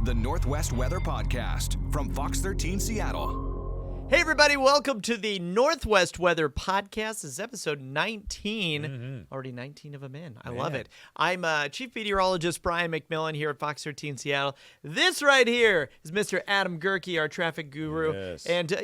the Northwest Weather Podcast from Fox 13 Seattle. Hey, everybody. Welcome to the Northwest Weather Podcast. This is episode 19. Already 19 of them in. I love it. I'm Chief Meteorologist Brian McMillan here at Fox 13 Seattle. This right here is Mr. Adam Gerke, our traffic guru. Yes. And,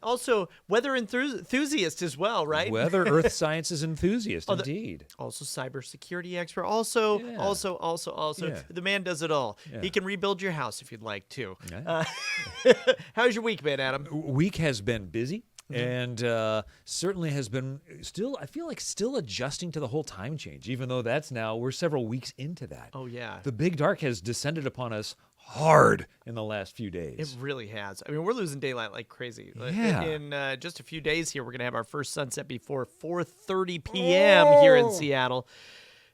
also weather enthusiast as well, right? Weather, earth sciences enthusiast, indeed. Also cybersecurity expert. Also, Yeah. the man does it all. Yeah. He can rebuild your house if you'd like to. Yeah. How's your week been, Adam? Week has been busy and certainly has been I feel like still adjusting to the whole time change, even though we're several weeks into that. Oh, yeah. The big dark has descended upon us hard in the last few days. It really has. I mean, we're losing daylight like crazy. Yeah. In just a few days here, we're going to have our first sunset before 4:30 p.m. here in Seattle.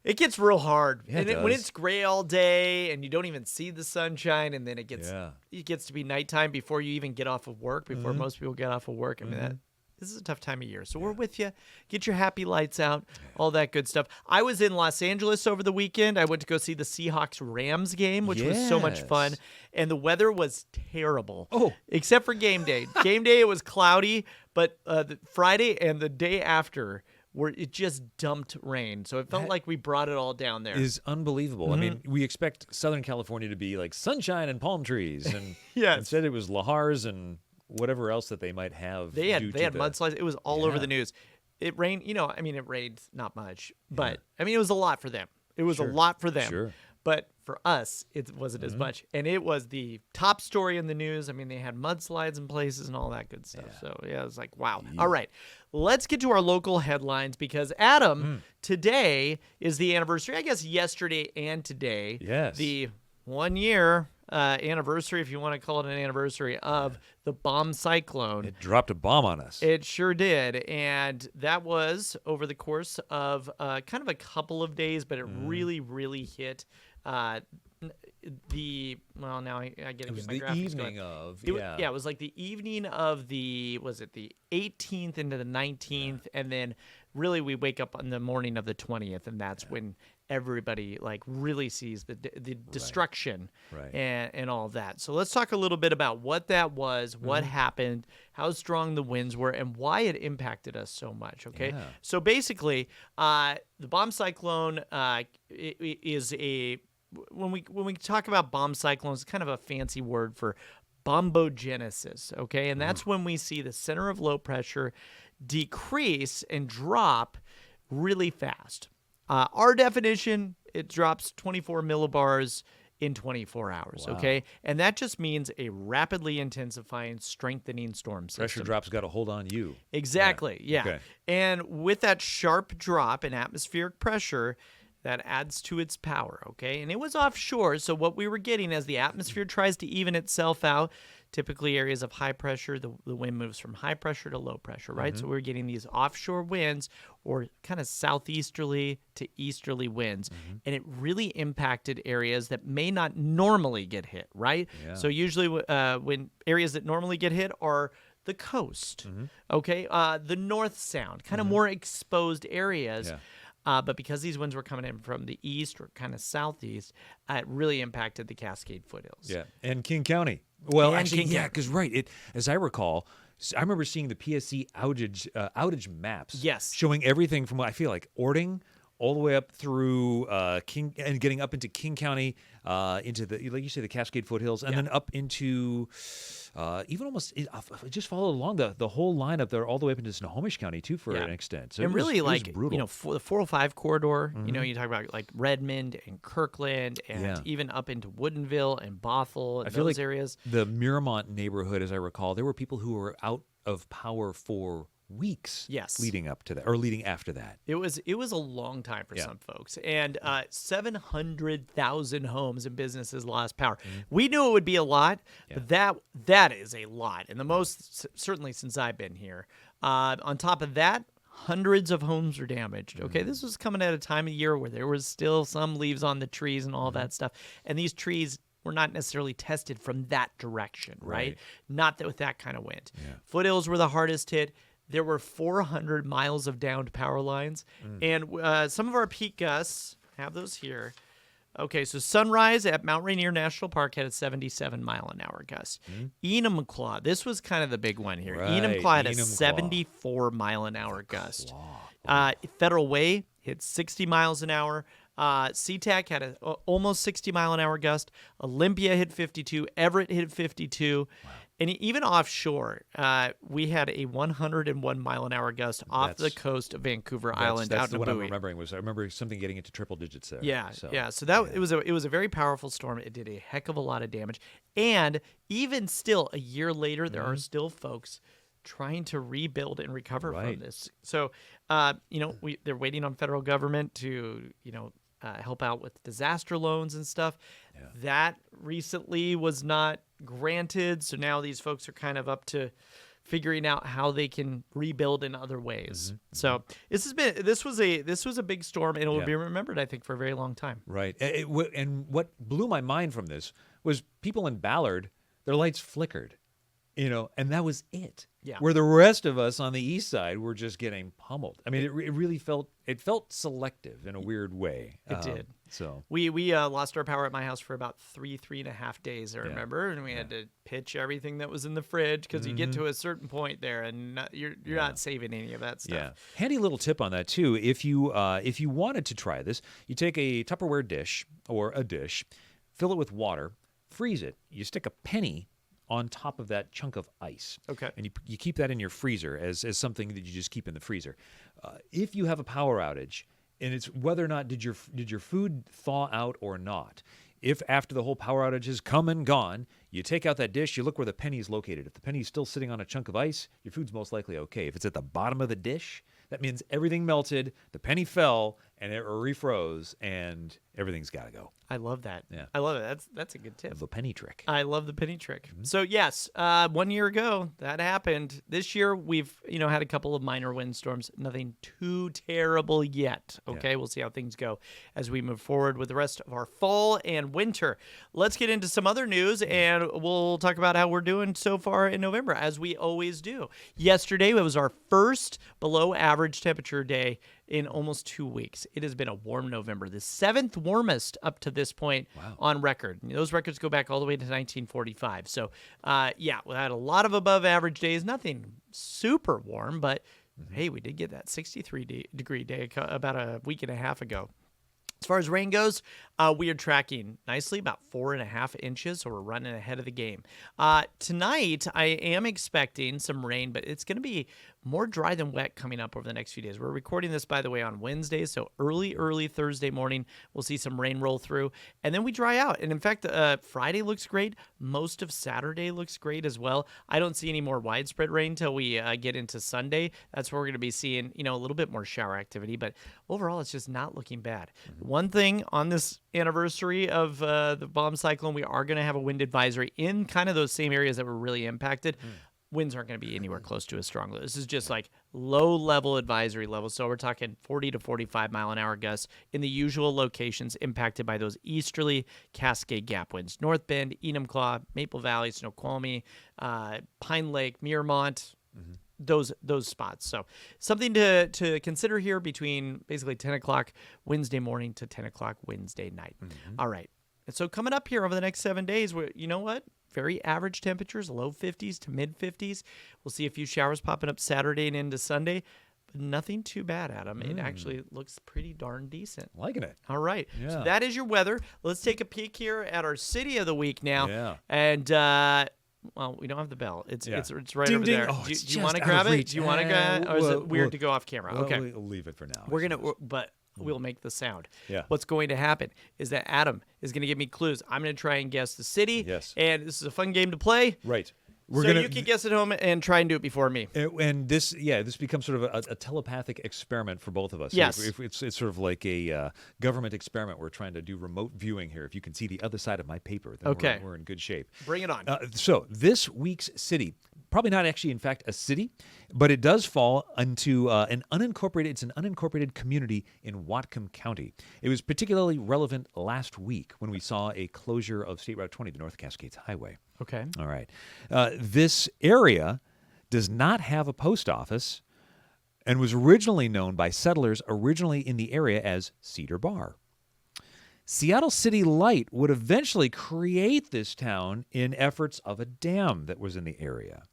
It gets real hard. Yeah, and when it's gray all day and you don't even see the sunshine, and then it gets to be nighttime before you even get off of work, before most people get off of work. I mean, this is a tough time of year. So we're with you. Get your happy lights out, all that good stuff. I was in Los Angeles over the weekend. I went to go see the Seahawks-Rams game, which was so much fun. And the weather was terrible. Oh. Except for game day. Game day, it was cloudy, but the Friday and the day after, it just dumped rain. So it felt like we brought it all down there. Is unbelievable. I mean, we expect Southern California to be like sunshine and palm trees, and instead it was lahars and whatever else that they might have. They had mudslides. It was all over the news. It rained, it rained not much, but it was a lot for them. It was a lot for them. Sure. But for us, it wasn't as much. And it was the top story in the news. I mean, they had mudslides in places and all that good stuff. So, it was like, wow. All right. Let's get to our local headlines because, Adam, today is the anniversary, I guess yesterday and today. Yes. The 1 year anniversary, if you want to call it an anniversary, of the Bomb Cyclone. It dropped a bomb on us. It sure did. And that was over the course of kind of a couple of days, but it really, really hit now I get to get my graphics It was going. the evening of, it was like the evening of the 18th into the 19th, and then really we wake up on the morning of the 20th, and that's when everybody like really sees the destruction and all of that. So let's talk a little bit about what that was, what happened, how strong the winds were, and why it impacted us so much. Okay, so basically, the bomb cyclone is when we talk about bomb cyclones, it's kind of a fancy word for bombogenesis. Okay, and that's when we see the center of low pressure decrease and drop really fast. Our definition, it drops 24 millibars in 24 hours, okay? And that just means a rapidly intensifying, strengthening storm system. Pressure drop's got a hold on you. Exactly, yeah. Okay. And with that sharp drop in atmospheric pressure, that adds to its power, okay? And it was offshore, so what we were getting as the atmosphere tries to even itself out, typically areas of high pressure, the wind moves from high pressure to low pressure, right? So we're getting these offshore winds or kind of southeasterly to easterly winds. And it really impacted areas that may not normally get hit, right? Yeah. So usually when areas that normally get hit are the coast, okay? The North Sound, kind of more exposed areas. Yeah. But because these winds were coming in from the east or kind of southeast, it really impacted the Cascade foothills. Yeah, and King County. Well, And actually, King County. because as I recall, I remember seeing the PSC outage maps. Yes. Showing everything from, I feel like, Orting all the way up through King and getting up into King County, into the, like you say, the Cascade foothills, and then up into even almost it just followed along the whole line up there all the way up into Snohomish County too for an extent. So and really, it was like, brutal. the 405 corridor, you talk about like Redmond and Kirkland and even up into Woodinville and Bothell and I feel those like areas. The Miramont neighborhood, as I recall, there were people who were out of power for weeks leading up to that or leading after that. It was a long time for some folks, and 700,000 homes and businesses lost power. We knew it would be a lot, but that is a lot, and the most certainly since I've been here. On top of that, hundreds of homes were damaged. Okay, this was coming at a time of year where there was still some leaves on the trees and all that stuff, and these trees were not necessarily tested from that direction, right? Not that with that kind of wind. Foothills were the hardest hit. There were 400 miles of downed power lines. And some of our peak gusts, have those here, Okay, so Sunrise at Mount Rainier National Park had a 77-mile-an-hour gust. Enumclaw, this was kind of the big one here. Right, Enumclaw had a Enumclaw. 74-mile-an-hour gust. Federal Way hit 60 miles an hour. SeaTac had a almost 60-mile-an-hour gust. Olympia hit 52. Everett hit 52. And even offshore, we had a 101-mile-an-hour gust off the coast of Vancouver Island That's out the in one I'm Bowie. remembering. I remember something getting into triple digits there. Yeah, So, yeah. So it was a very powerful storm. It did a heck of a lot of damage, and even still, a year later, there are still folks trying to rebuild and recover from this. So, they're waiting on federal government to help out with disaster loans and stuff. Yeah. That recently was not granted, so now these folks are kind of up to figuring out how they can rebuild in other ways. So this was a big storm, and it will be remembered, I think, for a very long time. Right. And what blew my mind from this was people in Ballard, their lights flickered, and that was it. Yeah. Where the rest of us on the east side were just getting pummeled. I mean, it really felt selective in a weird way. It did. So we lost our power at my house for about 3.5 days, I remember, and we had to pitch everything that was in the fridge because you get to a certain point there, and you're not saving any of that stuff. yeah, handy little tip on that too. If you wanted to try this, you take a Tupperware dish or a dish, fill it with water, freeze it. You stick a penny on top of that chunk of ice. Okay. And you keep that in your freezer as something that you just keep in the freezer. If you have a power outage, and it's whether or not did your food thaw out or not. If after the whole power outage has come and gone, you take out that dish, you look where the penny is located. If the penny is still sitting on a chunk of ice, your food's most likely okay. If it's at the bottom of the dish, that means everything melted, the penny fell, and it refroze, and everything's got to go. I love that. Yeah. I love it. That's a good tip. The penny trick. I love the penny trick. So yes, 1 year ago that happened. This year we've had a couple of minor windstorms. Nothing too terrible yet. Okay, we'll see how things go as we move forward with the rest of our fall and winter. Let's get into some other news, and we'll talk about how we're doing so far in November, as we always do. Yesterday it was our first below average temperature day in almost 2 weeks. It has been a warm November, the 7th warmest up to this point on record. Those records go back all the way to 1945. So, we had a lot of above average days, nothing super warm, but hey, we did get that 63-degree day about a week and a half ago. As far as rain goes, we are tracking nicely, about 4.5 inches, so we're running ahead of the game. Tonight, I am expecting some rain, but it's going to be more dry than wet coming up over the next few days. We're recording this, by the way, on Wednesday, so early Thursday morning, we'll see some rain roll through, and then we dry out. And in fact, Friday looks great. Most of Saturday looks great as well. I don't see any more widespread rain until we get into Sunday. That's where we're going to be seeing, a little bit more shower activity, but overall, it's just not looking bad. One thing on this anniversary of the bomb cyclone, we are going to have a wind advisory in kind of those same areas that were really impacted. Winds aren't going to be anywhere close to as strong. This is just like low-level advisory level. So we're talking 40 to 45-mile-an-hour gusts in the usual locations impacted by those easterly Cascade Gap winds. North Bend, Enumclaw, Maple Valley, Snoqualmie, Pine Lake, Miramont, those spots. So something to consider here between basically 10 o'clock Wednesday morning to 10 o'clock Wednesday night. All right. And so coming up here over the next 7 days, you know what? Very average temperatures, low 50s to mid 50s. We'll see a few showers popping up Saturday and into Sunday, but nothing too bad, Adam. It actually looks pretty darn decent. Liking it. All right. Yeah. So that is your weather. Let's take a peek here at our city of the week now. Yeah. And well, we don't have the bell. It's right Ding, over ding. there. Oh, do it's you want to just grab out of it? reach. Do you want to grab it? Or is it weird to go off camera? Well, Okay. We'll leave it for now. We're going to, but we'll make the sound. Yeah. What's going to happen is that Adam is going to give me clues. I'm going to try and guess the city. Yes. And this is a fun game to play. Right. You can guess at home and try and do it before me. And this becomes sort of a telepathic experiment for both of us. Yes. If it's sort of like a government experiment. We're trying to do remote viewing here. If you can see the other side of my paper, then we're in good shape. Bring it on. So this week's city, probably not actually, in fact, a city, but it does fall into an unincorporated community in Whatcom County. It was particularly relevant last week when we saw a closure of State Route 20, the North Cascades Highway. Okay. All right. This area does not have a post office and was originally known by settlers originally in the area as Cedar Bar. Seattle City Light would eventually create this town in efforts of a dam that was in the area.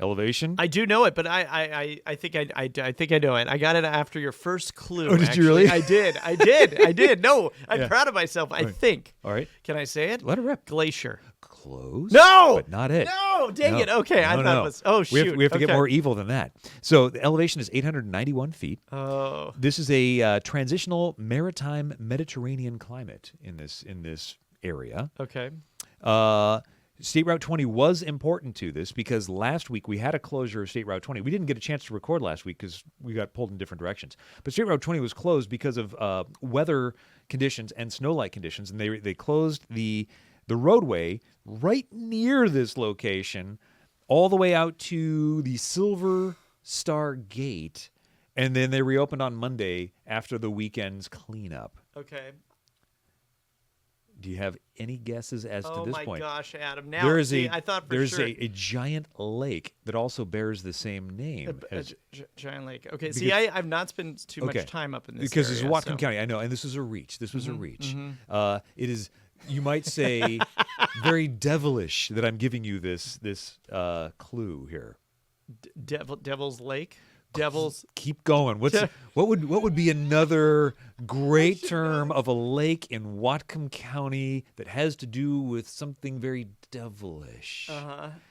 Elevation? I do know it, but I think I think I know it. I got it after your first clue. Oh, did actually. you really? I did. No, I'm Yeah. proud of myself. I think. All right. Can I say it? Let it rip. Glacier. Close. No! But not it. No, dang No. it. Okay, I No, thought no. it was. Oh shoot. We have to get Okay. more evil than that. So the elevation is 891 feet. Oh. This is a transitional maritime Mediterranean climate in this area. Okay. State Route 20 was important to this because last week we had a closure of State Route 20. We didn't get a chance to record last week because we got pulled in different directions. But State Route 20 was closed because of weather conditions and snow-like conditions, and they closed the roadway right near this location all the way out to the Silver Star Gate, and then they reopened on Monday after the weekend's cleanup. Okay. Do you have any guesses as to this point? Oh my gosh, Adam! Now There is see, I thought for there's sure. a giant lake that also bears the same name. Giant Lake. Okay. See, I've not spent too much time up in this because area, it's Whatcom so. County. I know, and this is a reach. This was a reach. It is, you might say, very devilish that I'm giving you this clue here. Devil's Lake. Devil's. Keep going. What would be another great term of a lake in Whatcom County that has to do with something very devilish?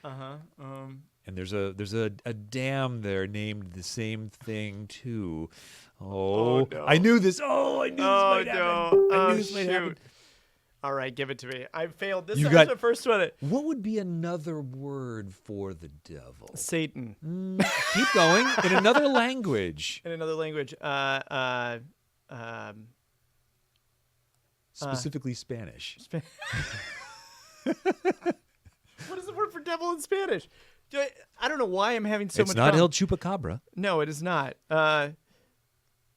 And there's a dam there named the same thing too. Oh, no. I knew this. Oh, I knew this might happen. I knew this might happen. All right, give it to me. I failed. This You was got- the first one. What would be another word for the devil? Satan. Keep going in another language. In another language. Specifically Spanish. What is the word for devil in Spanish? I don't know why I'm having so It's much not trouble. El Chupacabra. No, it is not.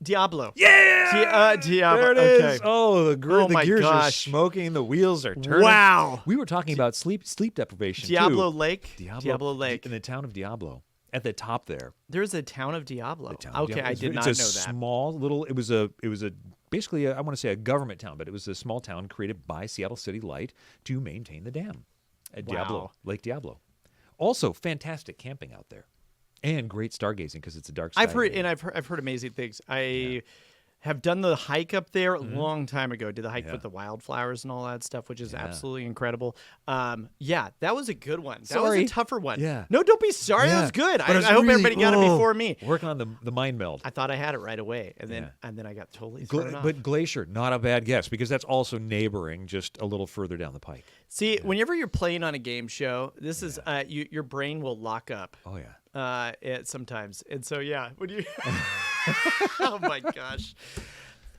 Diablo. Yeah! Diablo. There it is. Okay. Oh, the my gears are gosh. smoking. The wheels are turning. Wow. We were talking about sleep deprivation Diablo too. Lake. Diablo Lake. In the town of Diablo. At the top there. There's a town of Diablo. The town of Okay, Diablo. I did not It's know a that. small little. It was a basically I want to say a government town, but it was a small town created by Seattle City Light to maintain the dam at Diablo, Wow. Lake Diablo. Also, fantastic camping out there, and great stargazing because it's a dark sky. I've heard amazing things. I have done the hike up there a long time ago. Did the hike Yeah. with the wildflowers and all that stuff, which is Yeah. absolutely incredible. Yeah, that was a good one. That Sorry. was a tougher one. Yeah. No, don't be sorry. That Yeah. was good. But I it's hope really- everybody got it before me. Working on the mind meld. I thought I had it right away, and then Yeah. and then I got totally thrown off. But Glacier, not a bad guess because that's also neighboring, just a little further down the pike. See, whenever you're playing on a game show, this is your brain will lock up. Oh yeah. Sometimes, and so when you, oh my gosh.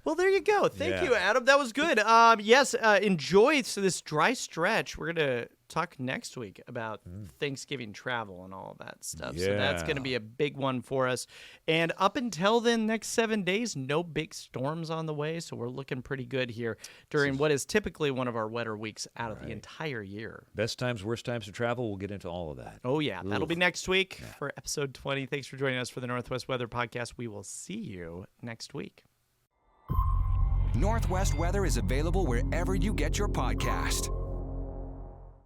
Well, there you go. Thank you, Adam. That was good. Yes, enjoy this dry stretch. We're gonna talk next week about Thanksgiving travel and all of that stuff. So that's gonna be a big one for us. And up until then, next 7 days, no big storms on the way. So we're looking pretty good here during what is typically one of our wetter weeks out of the entire year. Best times, worst times to travel. We'll get into all of that. Oh, yeah. That'll be next week for episode 20. Thanks for joining us for the Northwest Weather Podcast. We will see you next week. Northwest Weather is available wherever you get your podcast.